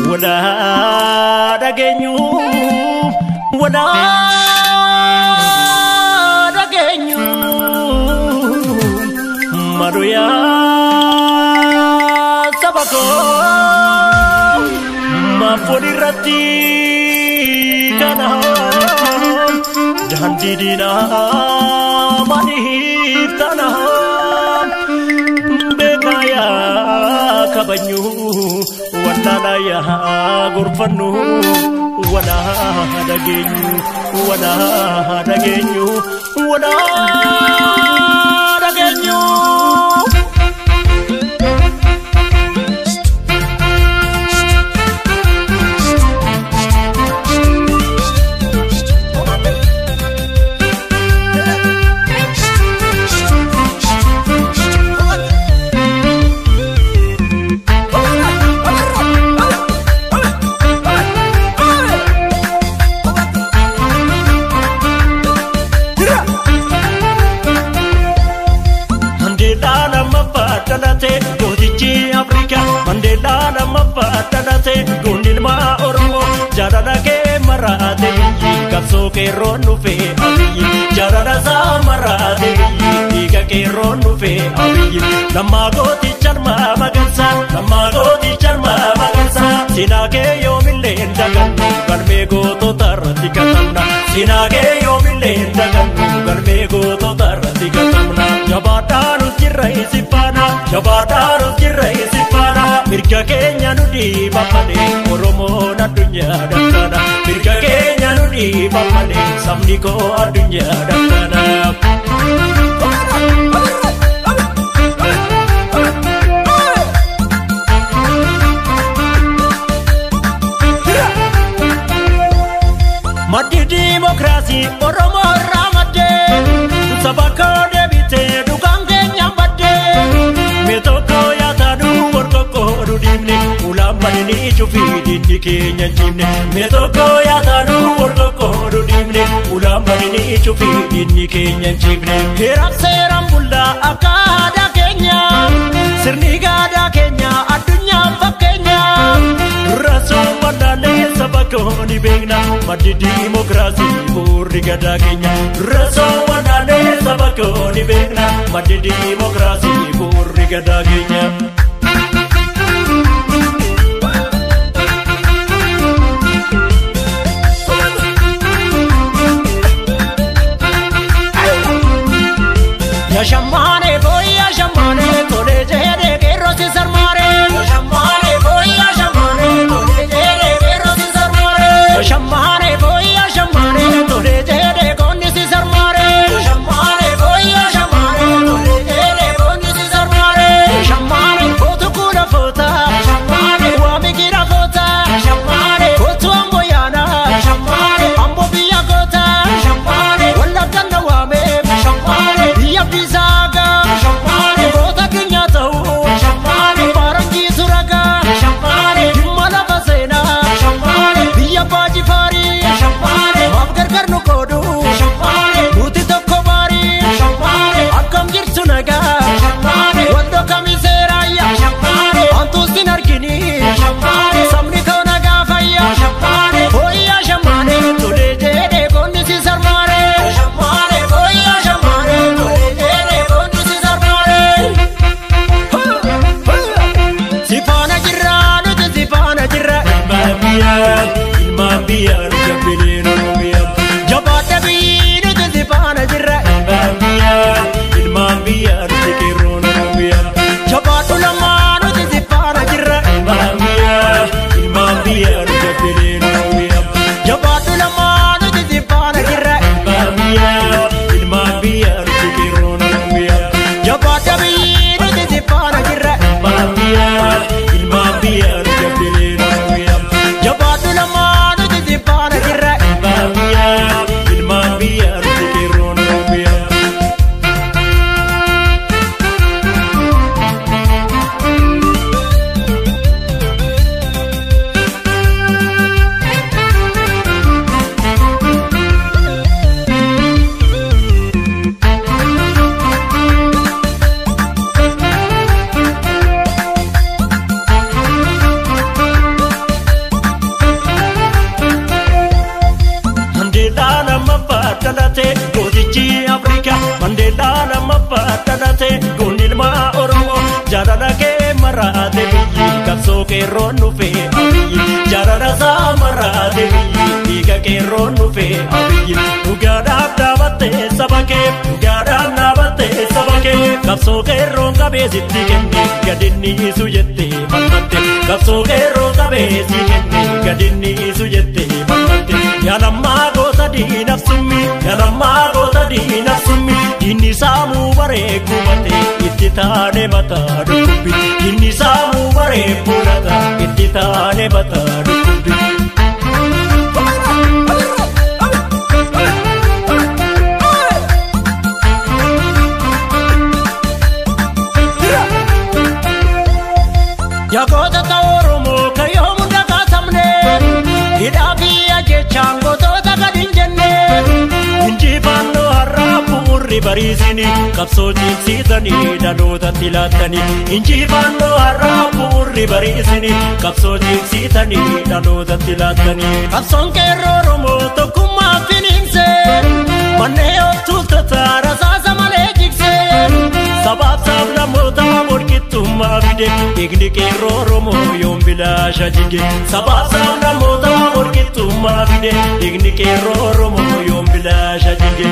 Wala dagenyu, wala dagenyu, maruya sabako, mafudirati kana, jandidina manihitana, bekaya kabanyu. Wala ya gurfanu wala dagenyu wala dagenyu wala dagenyu Mandela nama patadate gundil ma ormo jarada ke marade kapso ke ronu fe abi jarada sa marade diga ke ronu fe abi nama goti charma magansa sina ke yo milen dagan garme go to tarati katamna sina ke yo milen dagan garme go to tarati katamna jabataru chirai sipana mirga kenya nudi bapane oromo na dunya dakana mirga kenya nudi bapane samniko adunya dakana mati demokrasi oromo ramade sabako debite dukan kenya bade metoko ya tadu workoko dimne ulam manini chufi dinni kenya jimne metoko ya tadu workoko dimne ulam manini chufi dinni kenya jimne heram seram bulla akada kenya sirni gada kenya adunya fakenya raso wadale sabako ni begna madi demokrasi murni gada kenya raso wadale sabako ni begna madi demokrasi murni gada kenya Shamane boy shamane tole jere ke rosi sarmare shamane boy shamane tole jere ke rosi sarmare shamane boy shamane tole jere konni si sarmare shamane boy shamane tole jere konni si sarmare shamane qeerroon dhufe abiyyi jaalala saamarraa deebi'i dhiiga qeerroon dhufe abiyyi dhugaadhaaf dhaabatte saba kee dhugaadhaaf dhaabatte saba kee qabsoo qeerroon qabeessitti kenne gadinni isu jette falmatte qabsoo qeerroon qabeessi kenne gadinni isu jette falmatte yaalammaa goota diinaaf summi yaalammaa goota diinaaf summi inni saamuu bareeku mate itti taane mataa dhukkubbi inni saamuu bareeku nata itti taane mataa dhukkubbi. Yagoota Oromoo kayyoo munda kaasamne hidhaa biyya jechaan gootota gadi hin jenne injifannoo har'aa bu'uurri bariisini qabsoo ciimsiisanii dhalootatti laattanii injifannoo har'aa bu'uurri bariisini qabsoo ciimsiisanii dhalootatti laattanii qabsoon qeerroo Oromoo tokkummaa finiinse mannee ooltuuttota rasaasa malee jigse sabaaf sablammoota walqixxummaa fide dhiigni qeerroo Oromoo yoom bilaasha jige sabaaf sablammoota walqixxummaa fide dhiigni qeerroo Oromoo yoom bilaasha jige.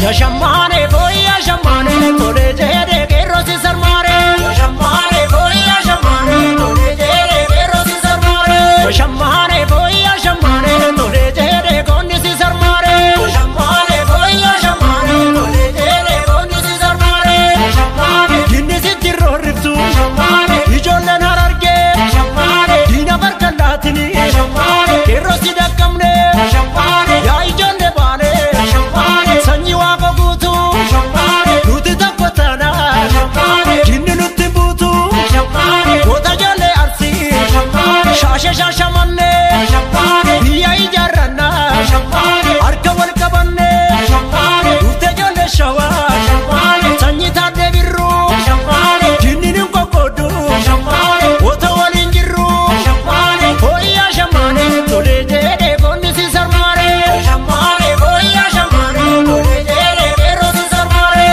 Yashamane boy yashamane tole jere qeerroo si sarmaare yashamane boy yashamane tole jere qeerroo si sarmaare yashamane boy yashamane tole jere qonni si sarmaare yashamane boy yashamane tole jere qonni si sarmaare yashamane jinni si tirorriftu yashamane ijoolleen hararge yashamane diina barkalaatini yashamane qeerroo si dakkamne yashamane yaa ijoollee baane yashamane sanyi waaqa guutu yashamane nuti tokko taana yashamane jinni nutti buutu yashamane goota ijoollee arsii yashamane shaashe shaashamanne yashamane biyya ijaarranna yashamane harka wal qabanne yashamane dhufte ijoollee shawaa yashamane sanyi taadde birru yashamane jinni nun qoqqoodu yashamane goota waliin jirru yashamane hooyi yashamane tolee jedhee qonni si sarmaare yashamane hooyi yashamane tolee jedhee qeerroo si sarmaare.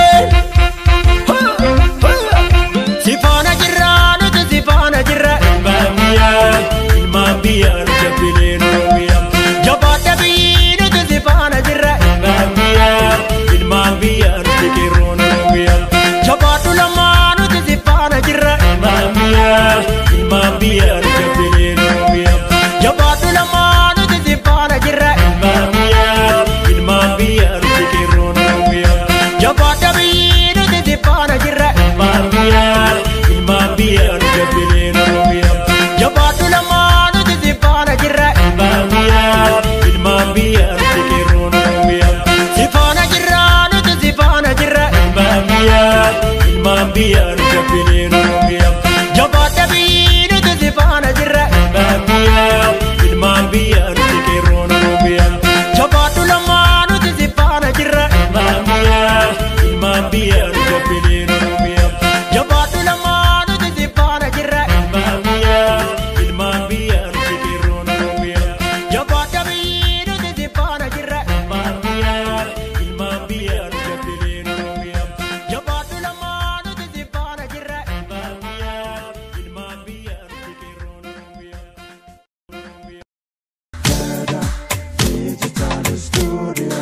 Sifaana jirra nuti sifaana jirra ilmaan biyyaa nu jabbileen Oromiyaa jabaadha biyyi nuti sifaana jirra ilmaan biyyaa nuti qeerroon Oromiyaa jabaadhu lamaa nuti sifaana jirra ilmaan biyyaa nu jabbileen Oromiyaa jabaadhu lamaa nuti sifaana jirra ilmaan biyyaa nuti qeerroon Oromiyaa jabaadha biyyi nuti sifaana jirra ilmaan biyyaa nu jabbileen Oromiyaa jabaadhu lamaa nuti sifaana jirra ilmaan biyyaa nuti qeerroon Oromiyaa sifaana jirra nuti sifaana jirra ilmaan biyyaa nu jabbileen Oromiyaa jabaadha biyyi nuti sifaana jirra ilmaan biyyaa nuti qeerroon Oromiyaa jabaadhu lamaa nuti sifaana jirra ilmaan biyyaa nu jabbileen Oromiyaa jabaadhu lamaa nuti sifaana jirra ilmaan biyyaa nuti qeerroon Oromiyaa jabaadha biyyi nuti sifaana jirra ilmaan biyyaa nu jabbileen Oromiyaa jabaadhu lamaa nuti sifaana jirra ilmaan biyyaa nuti qeerroon Oromiyaa. Digital Studio.